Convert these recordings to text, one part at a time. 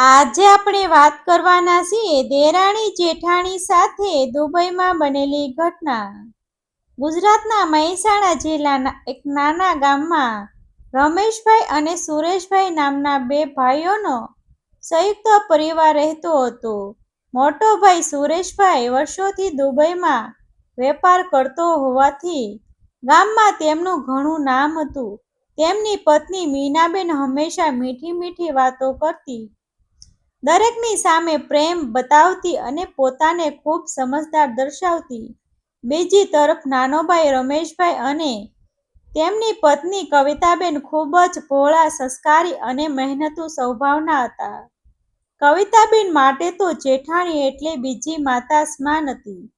આજે આપણે વાત કરવાના છીએ દેરાણી જેઠાણી સાથે દુબઈમાં બનેલી ઘટના. ગુજરાતના મહેસાણા જિલ્લાના એક નાના ગામમાં રમેશભાઈ અને સુરેશભાઈ નામના બે ભાઈઓનો સંયુક્ત પરિવાર રહેતો હતો. મોટો ભાઈ સુરેશભાઈ વર્ષોથી દુબઈમાં વેપાર કરતો હોવાથી ગામમાં તેમનું ઘણું નામ હતું. તેમની પત્ની મીનાબેન હંમેશા મીઠી મીઠી વાતો કરતી, દરેકની સામે પ્રેમ બતાવતી અને પોતાને ખૂબ સમજદાર દર્શાવતી. બીજી તરફ નાનો ભાઈ રમેશભાઈ અને તેમની પત્ની કવિતાબેન ખૂબ જ ભોળા, સંસ્કારી અને મહેનતુ સ્વભાવના હતા. કવિતાબેન માટે તો જેઠાણી એટલે બીજી માતા સમાન હતી.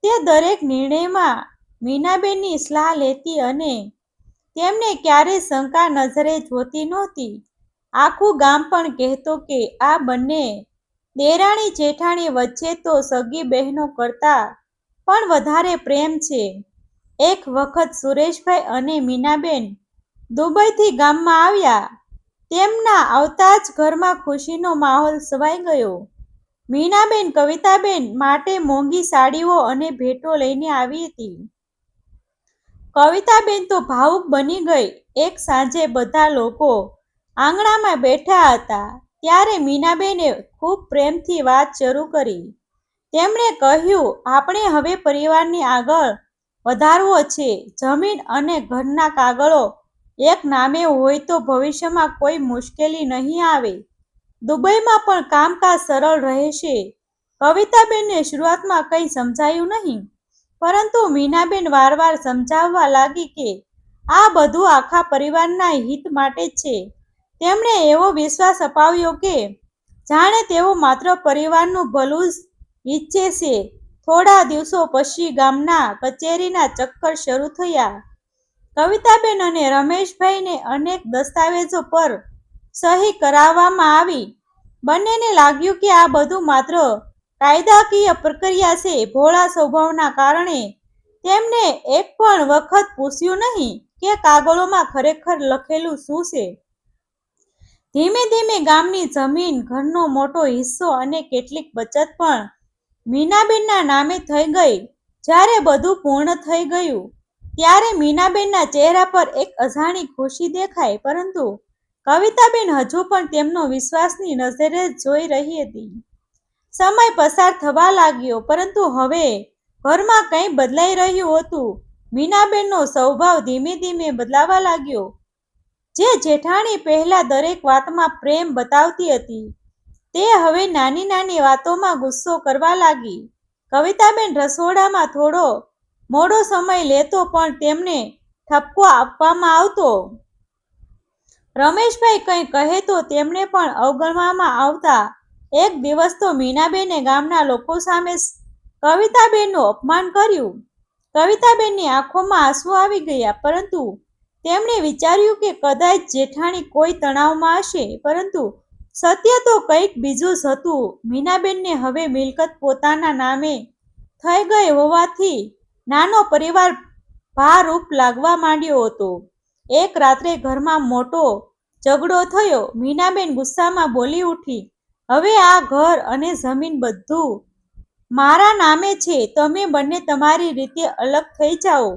તે દરેક નિર્ણયમાં મીનાબેનની સલાહ લેતી અને તેમને ક્યારેય શંકા નજરે જોતી નહોતી. આખું ગામ પણ કહેતો કે આ બંને દેરાણી જેઠાણી વચ્ચે તો સગી બહેનો કરતા પણ વધારે પ્રેમ છે. એક વખત સુરેશભાઈ અને મીનાબેન દુબઈથી ગામમાં આવ્યા. તેમના આવતા જ ઘરમાં ખુશીનો માહોલ છવાઈ ગયો. મીનાબેન કવિતાબેન માટે મોંઘી સાડીઓ અને ભેટો લઈને આવી હતી. કવિતાબેન તો ભાવુક બની ગઈ. એક સાંજે બધા લોકો આંગણામાં બેઠા હતા ત્યારે મીનાબેને ખૂબ પ્રેમથી વાત શરૂ કરી. તેમણે કહ્યું, આપણે હવે પરિવારને આગળ વધારવો છે. જમીન અને ઘરના કાગળો એક નામે હોય તો ભવિષ્યમાં કોઈ મુશ્કેલી નહીં આવે. દુબઈમાં પણ કામકાજ સરળ રહેશે. કવિતાબેનને શરૂઆતમાં કંઈ સમજાયું નહીં, પરંતુ મીનાબેન વારવાર સમજાવવા લાગી કે આ બધું આખા પરિવારના હિત માટે છે. તેમણે એવો વિશ્વાસ અપાવ્યો કે જાણે તેઓ માત્ર પરિવારનું ભલું જ ઈચ્છે છે. થોડા દિવસો પછી ગામના કચેરીના ચક્કર શરૂ થયા. કવિતાબેન અને રમેશભાઈને અનેક દસ્તાવેજો પર સહી કરાવવામાં આવી. બંનેને લાગ્યું કે આ બધું માત્ર કાયદાકીય પ્રક્રિયા છે. ભોળા સ્વભાવના કારણે તેમને એક પણ વખત પૂછ્યું નહીં કે કાગળોમાં ખરેખર લખેલું શું છે. ધીમે ધીમે ગામની જમીન, ઘરનો મોટો હિસ્સો અને કેટલીક બચત પણ મીનાબેનના નામે થઈ ગઈ. જ્યારે બધું પૂર્ણ થઈ ગયું ત્યારે મીનાબેનના ચહેરા પર એક અજાણી ખુશી દેખાઈ, પરંતુ કવિતાબેન હજુ પણ તેમનો વિશ્વાસની નજરે જોઈ રહી હતી. સમય પસાર થવા લાગ્યો, પરંતુ હવે ઘરમાં કંઈ બદલાઈ રહ્યું હતું. મીનાબેનનો સ્વભાવ ધીમે ધીમે બદલાવા લાગ્યો. જે જેઠાણી પહેલા દરેક વાતમાં પ્રેમ બતાવતી હતી, તે હવે નાની નાની વાતોમાં ગુસ્સો કરવા લાગી. કવિતાબેન રસોડામાં થોડો મોડો સમય લેતો પણ તેમને ઠપકો આપવામાં આવતો. રમેશભાઈ કંઈ કહે તો તેમને પણ અવગણવામાં આવતા. એક દિવસ તો મીનાબેને ગામના લોકો સામે કવિતાબેનનું અપમાન કર્યું. કવિતાબેનની આંખોમાં આંસુ આવી ગયા, પરંતુ તેમણે વિચાર્યું કે કદાચ જેઠાણી કોઈ તણાવમાં હશે, પરંતુ સત્ય તો કંઈક બીજું જ હતું. મીનાબેનને હવે મિલકત પોતાના નામે થઈ ગઈ હોવાથી નાનો પરિવાર ભારરૂપ લાગવા માંડ્યો હતો. એક રાત્રે ઘરમાં મોટો ઝઘડો થયો. મીનાબેન ગુસ્સામાં બોલી ઉઠી, હવે આ ઘર અને જમીન બધું મારા નામે છે. તમે બંને તમારી રીતે અલગ થઈ જાઓ.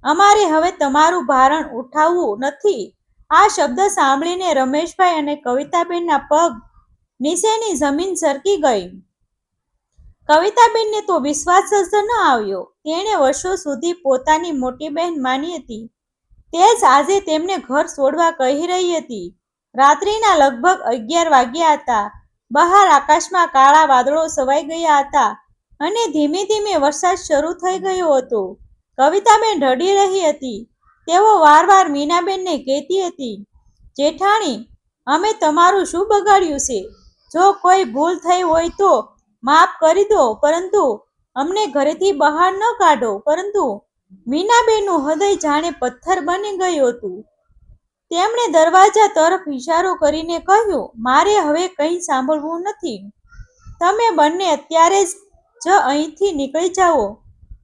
અમારે હવે તમારું ભારણ ઉઠાવવું નથી. આ શબ્દ સાંભળીને રમેશભાઈ અને કવિતાબેનના પગ નીચેની જમીન સરકી ગઈ. કવિતાબેનને તો વિશ્વાસ જ ન આવ્યો. તેણે વર્ષો સુધી પોતાની મોટી બહેન માની હતી, તે જ આજે તેમને ઘર છોડવા કહી રહી હતી. રાત્રિના લગભગ 11 વાગ્યા હતા. બહાર આકાશમાં કાળા વાદળો છવાઈ ગયા હતા અને ધીમે ધીમે વરસાદ શરૂ થઈ ગયો હતો. કવિતાબેન રડી રહી હતી. તેઓ વારવાર મીનાબેનને કહેતી હતી, જેઠાણી, અમે તમારું શું બગાડ્યું છે? જો કોઈ ભૂલ થઈ હોય તો માફ કરી દો, પરંતુ અમને ઘરેથી બહાર ન કાઢો. પરંતુ મીનાબેનનું હૃદય જાણે પથ્થર બની ગયું હતું. તેમણે દરવાજા તરફ ઇશારો કરીને કહ્યું, મારે હવે કંઈ સાંભળવું નથી. તમે બંને અત્યારે જ અહીંથી નીકળી જાઓ.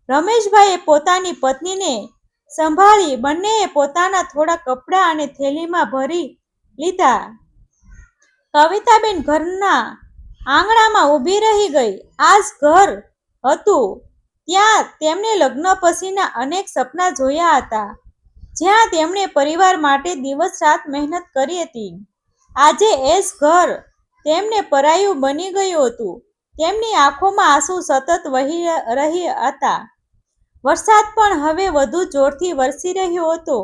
રમેશભાઈએ પોતાની પત્નીને સંભાળી બંનેએ પોતાના થોડા કપડાં અને થેલીમાં ભરી લીધા. કવિતાબેન ઘરના આંગણામાં ઊભી રહી ગઈ. આ જ ઘર હતું ત્યાં તેમણે લગ્ન પછીના અનેક સપના જોયા હતા, જ્યાં તેમણે પરિવાર માટે દિવસ રાત મહેનત કરી હતી. આજે એ જ ઘર તેમને પરાયું બની ગયું હતું. તેમની આંખોમાં આંસુ સતત વહી રહ્યા હતા. વરસાદ પણ હવે વધુ જોરથી વરસી રહ્યો હતો,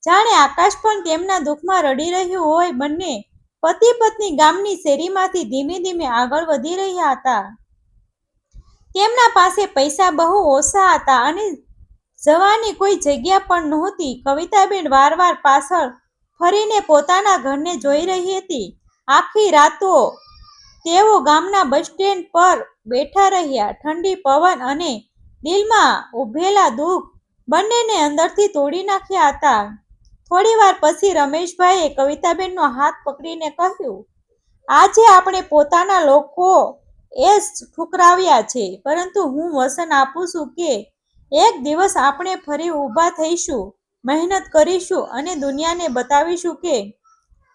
જાણે આકાશ પણ તેમના દુઃખમાં રડી રહ્યું હોય. બંને પતિ પત્ની ગામની શેરીમાંથી ધીમે ધીમે આગળ વધી રહ્યા હતા. તેમના પાસે પૈસા બહુ ઓછા હતા અને જવાની કોઈ જગ્યા પણ નહોતી. કવિતાબેન વારવાર પાછળ ફરીને પોતાના ઘરને જોઈ રહી હતી. આખી રાતો તેઓ ગામના બસ સ્ટેન્ડ પર બેઠા રહ્યા. ઠંડી પવન અને દિલમાં ઉભેલા દુઃખ બંનેને અંદરથી તોડી નાખ્યા હતા. થોડીવાર પછી રમેશભાઈએ કવિતાબેનનો હાથ પકડીને કહ્યું, આજે આપણે પોતાના લોકો એ જ ઠુકરાવ્યા છે, પરંતુ હું વચન આપું છું કે એક દિવસ આપણે ફરી ઊભા થઈશું, મહેનત કરીશું અને દુનિયાને બતાવીશું કે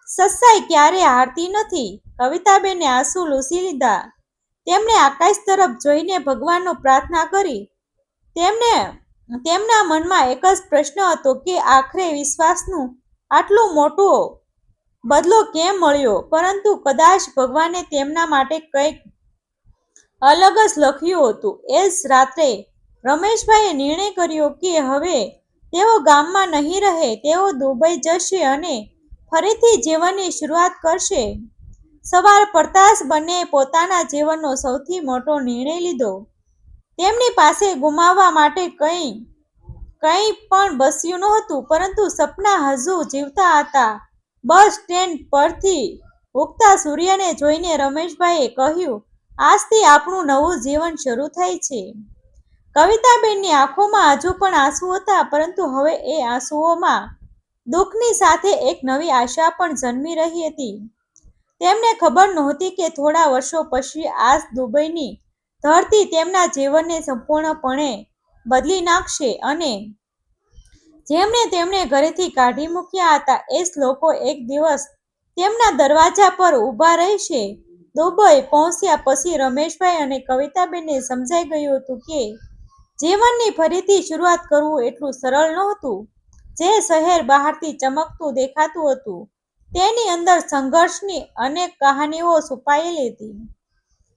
સચ્ચાઈ ક્યારેય હારતી નથી. કવિતાબેને આંસુ લૂછી લીધા. તેમણે આકાશ તરફ જોઈને ભગવાનનો પ્રાર્થના કરી. તેમના મનમાં એક જ પ્રશ્ન હતો કે આખરે વિશ્વાસનું આટલું મોટો બદલો કેમ મળ્યો? પરંતુ કદાચ ભગવાને તેમના માટે કંઈક અલગ જ લખ્યું હતું. એ જ રાત્રે રમેશભાઈએ નિર્ણય કર્યો કે હવે તેઓ ગામમાં નહીં રહે. તેઓ દુબઈ જશે અને ફરીથી જીવનની શરૂઆત કરશે. સવાર પડતાં જ બંનેએ પોતાના જીવનનો સૌથી મોટો નિર્ણય લીધો. તેમની પાસે ગુમાવવા માટે કંઈ પણ બચ્યું નહોતું, પરંતુ સપના હજુ જીવતા હતા. બસ સ્ટેન્ડ પરથી ઉગતા સૂર્યને જોઈને રમેશભાઈએ કહ્યું, આજથી આપણું નવું જીવન શરૂ થાય છે. કવિતાબેનની આંખોમાં હજુ પણ આંસુ હતા, પરંતુ હવે એ આંસુઓમાં દુઃખની સાથે એક નવી આશા પણ જન્મી રહી હતી. તેમને ખબર નહોતી કે થોડા વર્ષો પછી આ દુબઈની ધરતી તેમના જીવનને સંપૂર્ણપણે બદલી નાખશે અને જેમણે તેમને ઘરેથી કાઢી મૂક્યા હતા એ જ લોકો એક દિવસ તેમના દરવાજા પર ઊભા રહેશે. દુબઈ પહોંચ્યા પછી રમેશભાઈ અને કવિતાબેનને સમજાઈ ગયું હતું કે જીવનની ફરીથી શરૂઆત કરવું એટલું સરળ નહોતું. જે શહેર બહારથી ચમકતું દેખાતું હતું, તેની અંદર સંઘર્ષની અનેક કહાનીઓ છુપાયેલી હતી.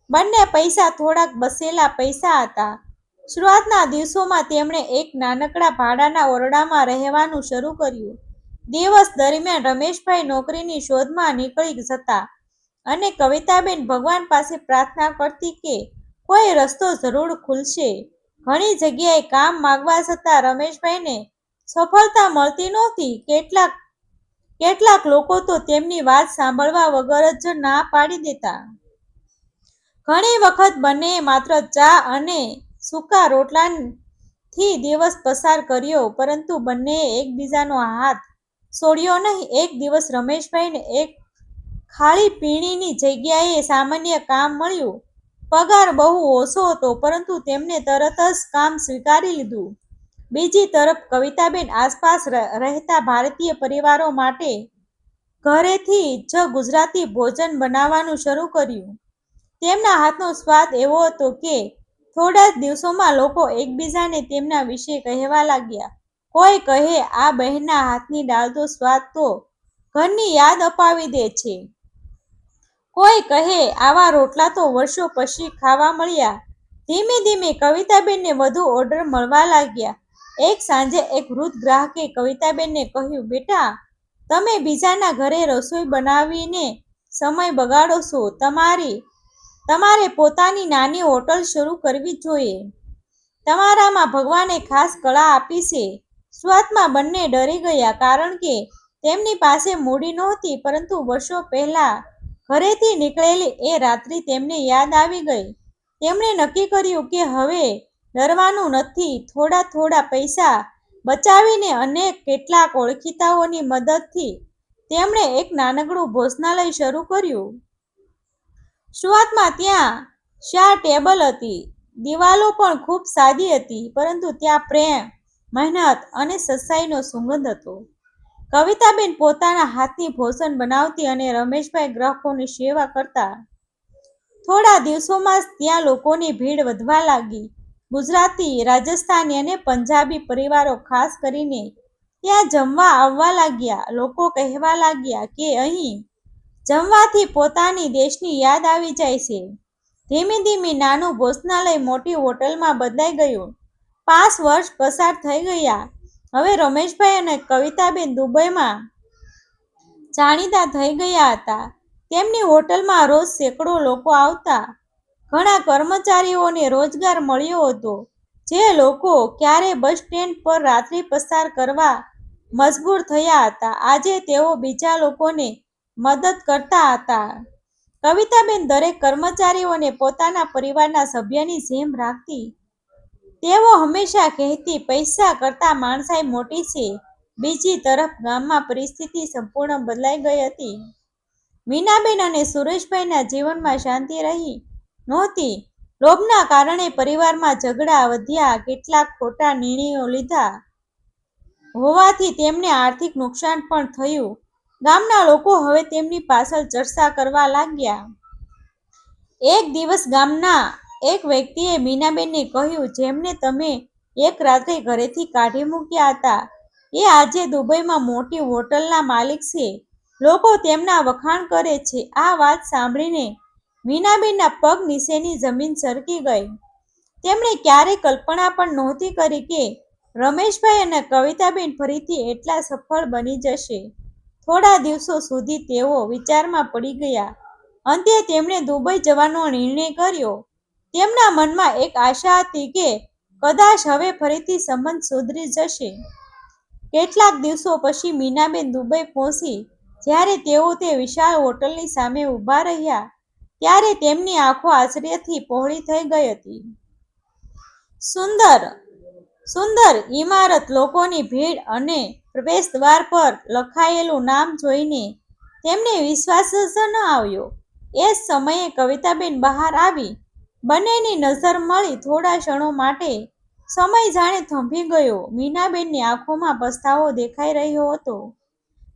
બંને પૈસા થોડાક બચેલા પૈસા હતા. શરૂઆતના દિવસોમાં તેમણે એક નાનકડા ભાડાના ઓરડામાં રહેવાનું શરૂ કર્યું. દિવસ દરમિયાન રમેશભાઈ નોકરીની શોધમાં નીકળી જતા અને કવિતાબેન ભગવાન પાસે પ્રાર્થના કરતી કે કોઈ રસ્તો જરૂર ખુલશે. ઘણી જગ્યાએ કામ માંગવા છતાં રમેશભાઈને સફળતા મળતી નહોતી. કેટલાક લોકો તો તેમની વાત સાંભળવા વગર જ ના પાડી દેતા. ઘણી વખત બંનેએ માત્ર ચા અને સૂકા રોટલાથી દિવસ પસાર કર્યો, પરંતુ બંનેએ એકબીજાનો હાથ છોડ્યો નહીં. એક દિવસ રમેશભાઈને એક ખાલી પીણીની જગ્યાએ સામાન્ય કામ મળ્યું. પગાર બહુ ઓછો હતો, પરંતુ તેમણે તરત જ કામ સ્વીકારી લીધું. બીજી તરફ કવિતાબેન આસપાસ રહેતા ભારતીય પરિવારો માટે ઘરેથી જ ગુજરાતી ભોજન બનાવવાનું શરૂ કર્યું. તેમના હાથનો સ્વાદ એવો હતો કે થોડા જ દિવસોમાં લોકો એકબીજાને તેમના વિશે કહેવા લાગ્યા. કોઈ કહે, આ બહેનના હાથની દાળનો સ્વાદ તો ઘરની યાદ અપાવી દે છે. કોઈ કહે, આવા રોટલા તો વર્ષો પછી ખાવા મળ્યા. ધીમે ધીમે કવિતાબેનને વધુ ઓર્ડર મળવા લાગ્યા. એક સાંજે એક વૃદ્ધ ગ્રાહકે કવિતાબેનને કહ્યું, બેટા, તમે બીજાના ઘરે રસોઈ બનાવીને સમય બગાડો છો. તમારે પોતાની નાની હોટલ શરૂ કરવી જોઈએ. તમારામાં ભગવાને ખાસ કળા આપી છે. શરૂઆતમાં બંને ડરી ગયા, કારણ કે તેમની પાસે મૂડી નહોતી, પરંતુ વર્ષો પહેલા ઘરેથી નીકળેલી એ રાત્રિ તેમને યાદ આવી ગઈ. તેમણે નક્કી કર્યું કે હવે ડરવાનું નથી. થોડા પૈસા બચાવીને અને કેટલાક ઓળખીતાઓની મદદથી તેમણે એક નાનકડું ભોજનાલય શરૂ કર્યું. શરૂઆતમાં ત્યાં 4 ટેબલ હતી. દિવાલો પણ ખૂબ સાદી હતી, પરંતુ ત્યાં પ્રેમ, મહેનત અને સચ્ચાઈનો સુગંધ હતો. કવિતાબેન પોતાના હાથની ભોજન બનાવતી અને રમેશભાઈ ગ્રાહકોની સેવા કરતા. થોડા દિવસોમાં ત્યાં લોકોની ભીડ વધવા લાગી. ગુજરાતી, રાજસ્થાની અને પંજાબી પરિવારો ખાસ કરીને ત્યાં જમવા આવવા લાગ્યા. લોકો કહેવા લાગ્યા કે અહીં જમવાથી પોતાની દેશની યાદ આવી જાય છે. ધીમે ધીમે નાનું ભોજનાલય મોટી હોટલમાં બદલાઈ ગયું. 5 વર્ષ પસાર થઈ ગયા. હવે રમેશભાઈ અને કવિતાબેન દુબઈમાં જાણીતા થઈ ગયા હતા. તેમની હોટલમાં રોજ સેંકડો લોકો આવતા. ઘણા કર્મચારીઓને રોજગાર મળ્યો હતો. જે લોકો ક્યારે બસ સ્ટેન્ડ પર રાત્રિ પસાર કરવા મજબૂર થયા હતા, આજે તેઓ બીજા લોકોને મદદ કરતા હતા. કવિતાબેન દરેક કર્મચારીઓને પોતાના પરિવારના સભ્યની જેમ રાખતી. તેઓ હંમેશા કહેતી, પૈસા કરતાં માણસાઈ મોટી છે. બીજી તરફ ગામમાં પરિસ્થિતિ સંપૂર્ણ બદલાઈ ગઈ હતી. મીનાબેન અને સુરેશભાઈના જીવનમાં શાંતિ રહી નહોતી. લોભના કારણે પરિવારમાં ઝઘડા વધ્યા. કેટલાક ખોટા નિર્ણયો લીધા હોવાથી તેમને આર્થિક નુકસાન પણ થયું. ગામના લોકો હવે તેમની પાછળ ચર્ચા કરવા લાગ્યા. એક દિવસ ગામના એક વ્યક્તિએ મીનાબેનને કહ્યું, જેમને તમે એક રાત્રે ઘરેથી કાઢી મૂક્યા હતા, એ આજે દુબઈમાં મોટી હોટલના માલિક છે. લોકો તેમના વખાણ કરે છે. આ વાત સાંભળીને મીનાબેનના પગ નીચેની જમીન સરકી ગઈ. તેમણે ક્યારેય કલ્પના પણ નહોતી કરી કે રમેશભાઈ અને કવિતાબેન ફરીથી એટલા સફળ બની જશે. થોડા દિવસો સુધી તેઓ વિચારમાં પડી ગયા. અંતે તેમણે દુબઈ જવાનો નિર્ણય કર્યો. તેમના મનમાં એક આશા હતી કે કદાચ હવે ફરીથી સંબંધ સુધરી જશે. કેટલાક દિવસો પછી મીનાબેન દુબઈ પહોંચી. જ્યારે તેઓ તે વિશાળ હોટલની સામે ઊભા રહ્યા, ત્યારે તેમની આંખો આશ્ચર્યથી પહોળી થઈ ગઈ હતી. સુંદર સુંદર ઇમારત, લોકોની ભીડ અને પ્રવેશદ્વાર પર લખાયેલું નામ જોઈને તેમને વિશ્વાસ જ ન આવ્યો. એ જ સમયે કવિતાબેન બહાર આવી. બંનેની નજર મળી. થોડા ક્ષણો માટે સમય જાણે થંભી ગયો. મીનાબેનની આંખોમાં પસ્તાવો દેખાઈ રહ્યો હતો.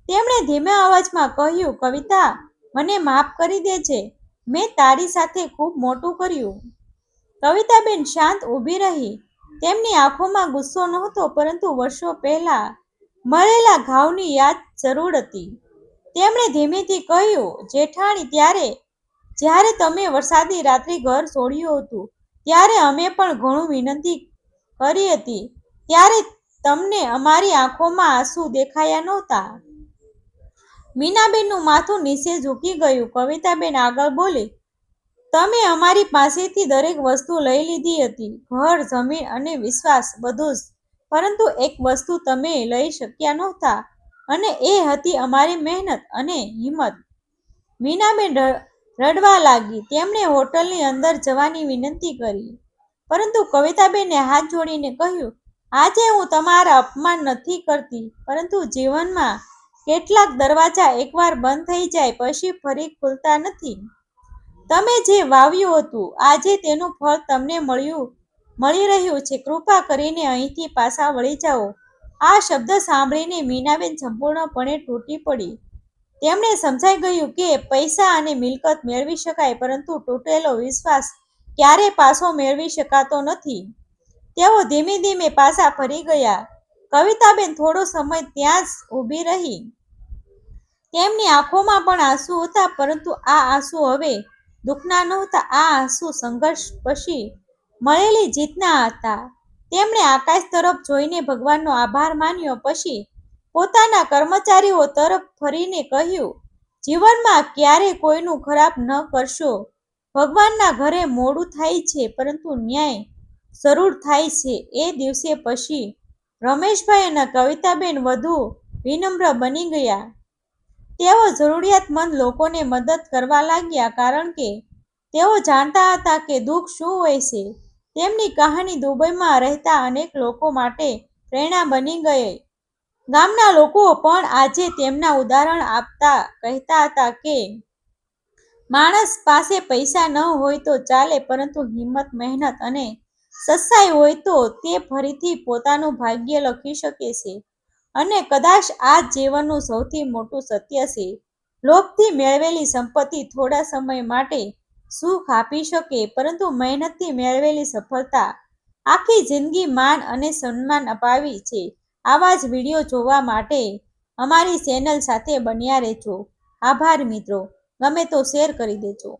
તેમણે ધીમા અવાજમાં કહ્યું, કવિતા, મને માફ કરી દેજે. મેં તારી સાથે ખૂબ મોટું કર્યું. કવિતાબેન શાંત ઊભી રહી. તેમની આંખોમાં ગુસ્સો નહોતો, પરંતુ વર્ષો પહેલા મળેલા ઘાવની યાદ જરૂર હતી. તેમણે ધીમેથી કહ્યું, જેઠાણી, જ્યારે તમે વરસાદી રાત્રે ઘર છોડ્યું હતું, ત્યારે અમે પણ ઘણું વિનંતી કરી હતી. ત્યારે તમને અમારી આંખોમાં આંસુ દેખાયા નહોતા. મીનાબેનનું માથું નીચે ઝૂકી ગયું. કવિતાબેન આગળ બોલી, તમે અમારી પાસેથી દરેક વસ્તુ લઈ લીધી હતી, ઘર, જમીન અને વિશ્વાસ, બધું જ. પરંતુ એક વસ્તુ તમે લઈ શક્યા નહોતા, અને એ હતી અમારી મહેનત અને હિંમત. મીનાબેન રડવા લાગી. તેમણે હોટલની અંદર જવાની વિનંતી કરી, પરંતુ કવિતાબેને હાથ જોડીને કહ્યું, આજે હું તમારા અપમાન નથી કરતી, પરંતુ જીવનમાં કેટલાક દરવાજા એકવાર બંધ થઈ જાય પછી ફરી ખુલતા નથી. તમે જે વાવ્યું હતું, આજે તેનું ફળ તમને મળી રહ્યું છે. કૃપા કરીને અહીંથી પાછા વળી જાઓ. આ શબ્દ સાંભળીને મીનાબેન સંપૂર્ણપણે તૂટી પડી. તેમણે સમજાઈ ગયું કે પૈસા અને મિલકત મેળવી શકાય, પરંતુ તૂટેલો વિશ્વાસ ક્યારેય પાછો મેળવી શકાતો નથી. તેઓ ધીમે ધીમે પાછા ફરી ગયા. કવિતાબેન થોડો સમય ત્યાં જ ઊભી રહી. તેમની આંખોમાં પણ આંસુ હતા, પરંતુ આ આંસુ હવે દુઃખના નહોતા. આ આંસુ સંઘર્ષ પછી મળેલી જીતના હતા. તેમણે આકાશ તરફ જોઈને ભગવાનનો આભાર માન્યો. પછી પોતાના કર્મચારીઓ તરફ ફરીને કહ્યું, જીવનમાં ક્યારેય કોઈનું ખરાબ ન કરશો. ભગવાનના ઘરે મોડું થાય છે, પરંતુ ન્યાય જરૂર થાય છે. એ દિવસે પછી રમેશભાઈ અને કવિતાબેન વધુ વિનમ્ર બની ગયા. તેઓ જરૂરિયાતમંદ લોકોને મદદ કરવા લાગ્યા, કારણ કે તેઓ જાણતા હતા કે દુઃખ શું હોય છે. તેમની કહાની દુબઈમાં રહેતા અનેક લોકો માટે પ્રેરણા બની ગઈ. ગામના લોકો પણ આજે તેમના ઉદાહરણ આપતા કહેતા હતા કે માણસ પાસે પૈસા ન હોય તો ચાલે, પરંતુ હિંમત, મહેનત અને સચ્ચાઈ હોય તો તે ફરીથી પોતાનું ભાગ્ય લખી શકે છે. અને કદાચ આ જ જીવનનું સૌથી મોટું સત્ય છે. લોભથી મેળવેલી સંપત્તિ થોડા સમય માટે સુખ આપી શકે, પરંતુ મહેનતથી મેળવેલી સફળતા આખી જિંદગી માન અને સન્માન અપાવી છે. આવા જ વિડીયો જોવા માટે અમારી ચેનલ સાથે બન્યા રહેજો. આભાર મિત્રો. ગમે તો શેર કરી દેજો.